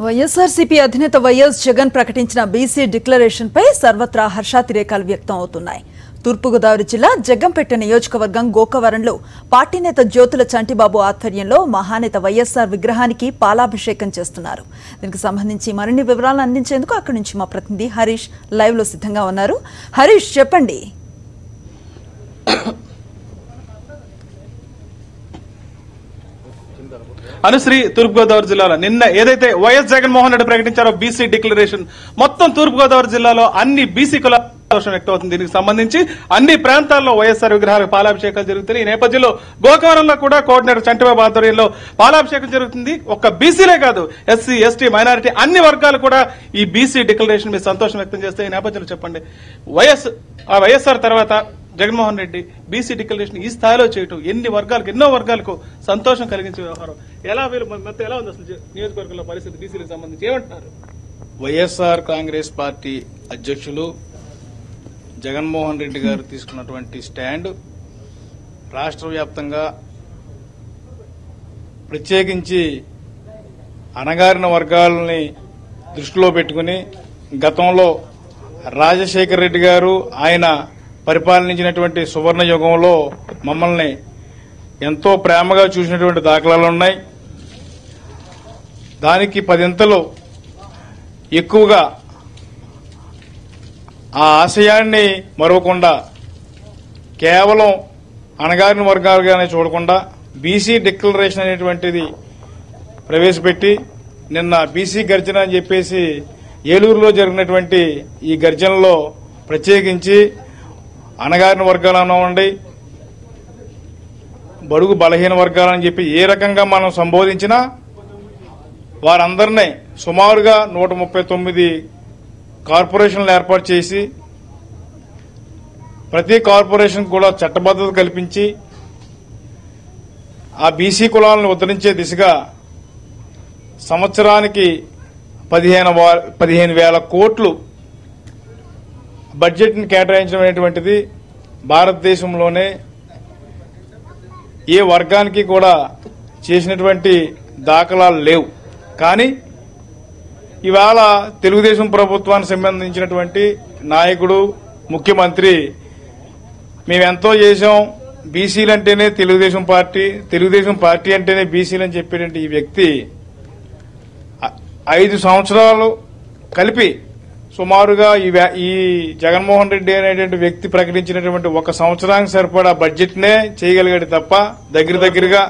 వైఎస్ఆర్సీపీ అధినేత వైఎస్ జగన్ ప్రకటించిన BC declaration పై సర్వత్రా హర్షాతిరేకాలు వ్యక్తం అవుతున్నాయి. తూర్పుగోదావరి జిల్లా జగ్గంపేట నియోజకవర్గం గోకవరంలో పార్టీ నేత జ్యోతుల చంటిబాబు ఆధ్వర్యంలో మహానేత వైఎస్ఆర్ విగ్రహానికి పాలాభిషేకం చేస్తున్నారు. దీనికి సంబంధించి మరిన్ని వివరాలను అందించేందుకు అక్కడి నుంచి మా ప్రతినిధి హరీష్ లైవ్ లో సిద్ధంగా ఉన్నారు. హరీష్, చెప్పండి. అనుశ్రీ, తూర్పుగోదావరి జిల్లాలో నిన్న ఏదైతే వైఎస్ జగన్మోహన్ రెడ్డి ప్రకటించారో బీసీ డిక్లరేషన్, మొత్తం తూర్పుగోదావరి జిల్లాలో అన్ని బీసీ కులాల హర్షం వ్యక్తం అవుతుంది. దీనికి సంబంధించి అన్ని ప్రాంతాల్లో వైఎస్ఆర్ విగ్రహాలకు పాలాభిషేకాలు జరుగుతున్నాయి. ఈ నేపథ్యంలో గోకవరంలో కూడా కోఆర్డినేటర్ చంటిబాబు ఆధ్వర్యంలో పాలాభిషేకం జరుగుతుంది. ఒక్క బీసీలే కాదు, ఎస్సీ, ఎస్టీ, మైనారిటీ అన్ని వర్గాలు కూడా ఈ బీసీ డిక్లరేషన్ మీద సంతోషం వ్యక్తం చేస్తే ఈ నేపథ్యంలో చెప్పండి, వైఎస్ఆర్ తర్వాత జగన్మోహన్ రెడ్డి బీసీ డిక్లరేషన్ ఈ స్థాయిలో చేయటం ఎన్నో వర్గాలకు సంతోషం కలిగించే వ్యవహారం. ఎలా ఉంది అసలు నియోజకవర్గంలో పరిస్థితి బీసీలకు సంబంధించి ఏమంటున్నారు? వైఎస్ఆర్ కాంగ్రెస్ పార్టీ అధ్యక్షులు జగన్మోహన్ రెడ్డి గారు తీసుకున్నటువంటి స్టాండ్ రాష్ట్ర వ్యాప్తంగా ప్రత్యేకించి అణగారిన వర్గాలని దృష్టిలో పెట్టుకుని గతంలో రాజశేఖర్ రెడ్డి గారు ఆయన పరిపాలించినటువంటి సువర్ణ యుగంలో మమ్మల్ని ఎంతో ప్రేమగా చూసినటువంటి దాఖలాలు ఉన్నాయి. దానికి 10 ఇంతలు ఎక్కువగా ఆ ఆశయాన్ని మరవకుండా కేవలం అణగారిన వర్గాలుగానే చూడకుండా బీసీ డిక్లరేషన్ అనేటువంటిది ప్రవేశపెట్టి నిన్న బీసీ గర్జన అని చెప్పేసి ఏలూరులో జరిగినటువంటి ఈ గర్జనలో ప్రత్యేకించి అణగారిన వర్గాలు అనండి, బడుగు బలహీన వర్గాలని చెప్పి ఏ రకంగా మనం సంబోధించినా వారందరినీ సుమారుగా 139 కార్పొరేషన్లు ఏర్పాటు చేసి ప్రతి కార్పొరేషన్ కూడా చట్టబద్దత కల్పించి ఆ బీసీ కులాలను ఉద్ధరించే దిశగా సంవత్సరానికి 15,000 కోట్లు బడ్జెట్ ని కేటాయించడం అనేటువంటిది భారతదేశంలోనే ఏ వర్గానికి కూడా చేసినటువంటి దాఖలాలు లేవు. కానీ ఇవాళ తెలుగుదేశం ప్రభుత్వానికి సంబంధించినటువంటి నాయకుడు, ముఖ్యమంత్రి మేమెంతో చేశాం, బీసీలంటేనే తెలుగుదేశం పార్టీ అంటేనే బీసీలని చెప్పేటువంటి ఈ వ్యక్తి 5 సంవత్సరాలు కలిపి సుమారుగా ఈ జగన్మోహన్ రెడ్డి అనేటువంటి వ్యక్తి ప్రకటించినటువంటి 1 సంవత్సరానికి సరిపడా బడ్జెట్ నే చేయగలిగాడు తప్ప దగ్గరగా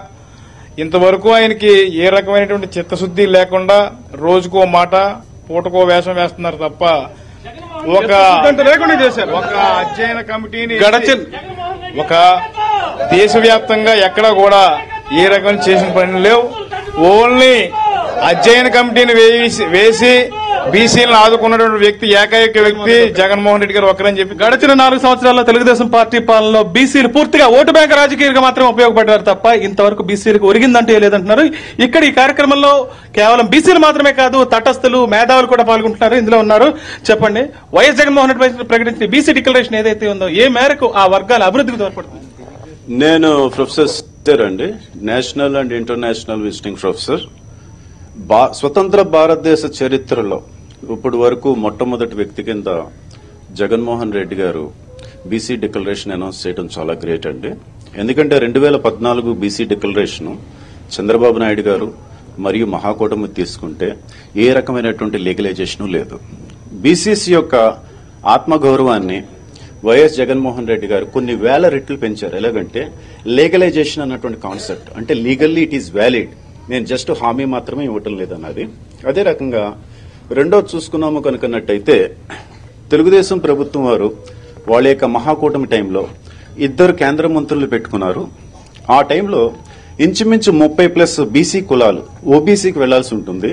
ఇంతవరకు ఆయనకి ఏ రకమైనటువంటి చిత్తశుద్ది లేకుండా రోజుకో మాట పూటకో వేషం వేస్తున్నారు తప్ప ఒక అధ్యయన కమిటీని ఒక దేశవ్యాప్తంగా ఎక్కడా కూడా ఏ రకమైన చేసిన పనులు లేవు. ఓన్లీ అధ్యయన కమిటీని వేసి బీసీలను ఆదుకున్నటువంటి వ్యక్తి ఏకైక వ్యక్తి జగన్మోహన్ రెడ్డి గారు ఒక్కరని చెప్పి గడిచిన 4 సంవత్సరాల్లో తెలుగుదేశం పార్టీ పాలనలో బీసీలు పూర్తిగా ఓటు బ్యాంక్ రాజకీయంగా మాత్రం ఉపయోగపడ్డారు తప్ప ఇంతవరకు బీసీలకు ఒరిగిందంటే లేదంటున్నారు. ఇక్కడ ఈ కార్యక్రమంలో కేవలం బీసీలు మాత్రమే కాదు, తటస్థులు, మేధావులు కూడా పాల్గొంటున్నారు. ఇందులో ఉన్నారు. చెప్పండి, వైఎస్ జగన్మోహన్ రెడ్డి ప్రకటించిన బీసీ డిక్లరేషన్ ఏదైతే ఉందో ఏ మేరకు ఆ వర్గాల అభివృద్ధికి తోడ్పడుతుంది? నేను ప్రొఫెసర్ అండి, national and international visiting professor. స్వతంత్ర భారతదేశ చరిత్రలో ఇప్పటి వరకు మొట్టమొదటి వ్యక్తి కింద జగన్మోహన్ రెడ్డి గారు బీసీ డిక్లరేషన్ అనౌన్స్ చేయడం చాలా గ్రేట్ అండి. ఎందుకంటే 2014 బీసీ డిక్లరేషన్ చంద్రబాబు నాయుడు గారు మరియు మహాకూటమి తీసుకుంటే ఏ రకమైనటువంటి లీగలైజేషన్ లేదు. బీసీసీ యొక్క ఆత్మగౌరవాన్ని వైఎస్ జగన్మోహన్ రెడ్డి గారు కొన్ని వేల రెట్లు పెంచారు. ఎలాగంటే లీగలైజేషన్ అన్నటువంటి కాన్సెప్ట్, అంటే లీగల్లీ ఇట్ ఈస్ వ్యాలిడ్, నేను జస్ట్ హామీ మాత్రమే ఇవ్వటం లేదన్నది. అదే రకంగా రెండోది చూసుకున్నాము కనుకన్నట్టయితే తెలుగుదేశం ప్రభుత్వం వారు వాళ్ళ యొక్క మహాకూటమి టైంలో 2 కేంద్ర మంత్రులు పెట్టుకున్నారు. ఆ టైంలో ఇంచుమించు 30+ బీసీ కులాలు ఓబీసీకి వెళ్లాల్సి ఉంటుంది.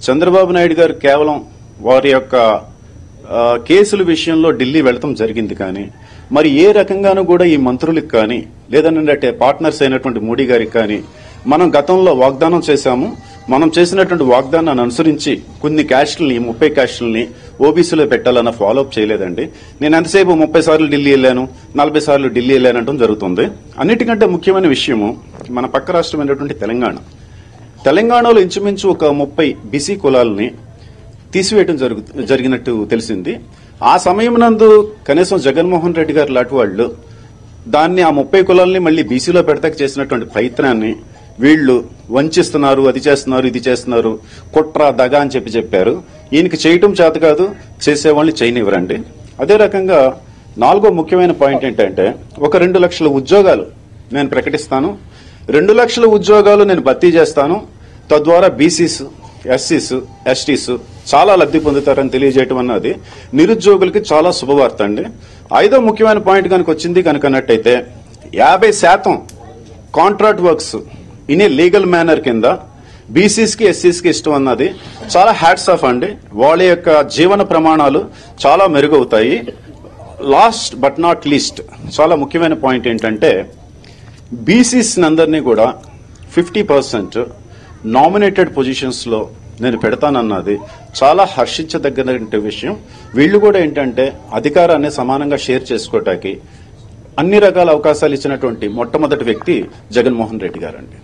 చంద్రబాబు నాయుడు గారు కేవలం వారి యొక్క కేసుల విషయంలో ఢిల్లీ వెళ్లడం జరిగింది. కానీ మరి ఏ రకంగానూ కూడా ఈ మంత్రులకు కానీ లేదంటే పార్ట్నర్స్ అయినటువంటి మోడీ గారికి కానీ మనం గతంలో వాగ్దానం చేశాము, మనం చేసినటువంటి వాగ్దానాన్ని అనుసరించి కొన్ని క్యాస్టుల్ని 30 క్యాస్టుల్ని ఓబీసీలో పెట్టాలన్న ఫాలోఅప్ చేయలేదండి. నేను ఎంతసేపు 30 సార్లు ఢిల్లీ వెళ్ళాను, 40 సార్లు ఢిల్లీ వెళ్ళానంటం జరుగుతుంది. అన్నిటికంటే ముఖ్యమైన విషయము మన పక్క రాష్ట్రమైనటువంటి తెలంగాణ. తెలంగాణలో ఇంచుమించు ఒక 30 బీసీ కులాలని తీసివేయడం జరిగినట్టు తెలిసింది. ఆ సమయం నందు కనీసం జగన్మోహన్ రెడ్డి గారు లాంటి వాళ్ళు దాన్ని ఆ 30 కులాలని మళ్లీ బీసీలో పెడతాక చేసినటువంటి ప్రయత్నాన్ని వీళ్లు వంచిస్తున్నారు, అది చేస్తున్నారు, ఇది చేస్తున్నారు, కుట్ర దగ అని చెప్పారు. ఈయనకి చేయటం చేత కాదు, చేసేవాళ్ళని చేయనివ్వరండి. అదే రకంగా 4వ ముఖ్యమైన పాయింట్ ఏంటంటే, ఒక 2 లక్షల ఉద్యోగాలు నేను ప్రకటిస్తాను, 2 లక్షల ఉద్యోగాలు నేను భర్తీ చేస్తాను, తద్వారా బీసీస్, ఎస్సీస్, ఎస్టీస్ చాలా లబ్ధి పొందుతారని తెలియజేయటం అన్నది నిరుద్యోగులకి చాలా శుభవార్త అండి. 5వ ముఖ్యమైన పాయింట్ కనుక వచ్చింది కనుకన్నట్టయితే 50% contract works in a legal manner కింద బీసీస్ కి, ఎస్సీస్ కి ఇష్టం అన్నది చాలా హ్యాట్స్ ఆఫ్ అండి. వాళ్ళ యొక్క జీవన ప్రమాణాలు చాలా మెరుగవుతాయి. లాస్ట్ బట్ నాట్ లీస్ట్ చాలా ముఖ్యమైన పాయింట్ ఏంటంటే, బీసీస్ అందరినీ కూడా 50% నామినేటెడ్ పొజిషన్స్ లో నేను పెడతానన్నది చాలా హర్షించదగ్గ విషయం. వీళ్లు కూడా ఏంటంటే అధికారాన్ని సమానంగా షేర్ చేసుకోవటానికి అన్ని రకాల అవకాశాలు ఇచ్చినటువంటి మొట్టమొదటి వ్యక్తి జగన్మోహన్ రెడ్డి గారండి.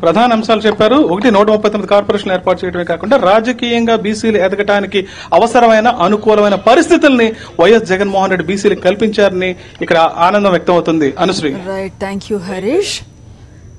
ప్రధాన అంశాలు చెప్పారు. 139 కార్పొరేషన్లు ఏర్పాటు చేయడమే కాకుండా రాజకీయంగా బీసీలు ఎదగటానికి అవసరమైన అనుకూలమైన పరిస్థితుల్ని వైఎస్ జగన్మోహన్ రెడ్డి బీసీలకు కల్పించారని ఇక్కడ ఆనందం వ్యక్తం అవుతుంది. Anusri. Right, thank you Harish.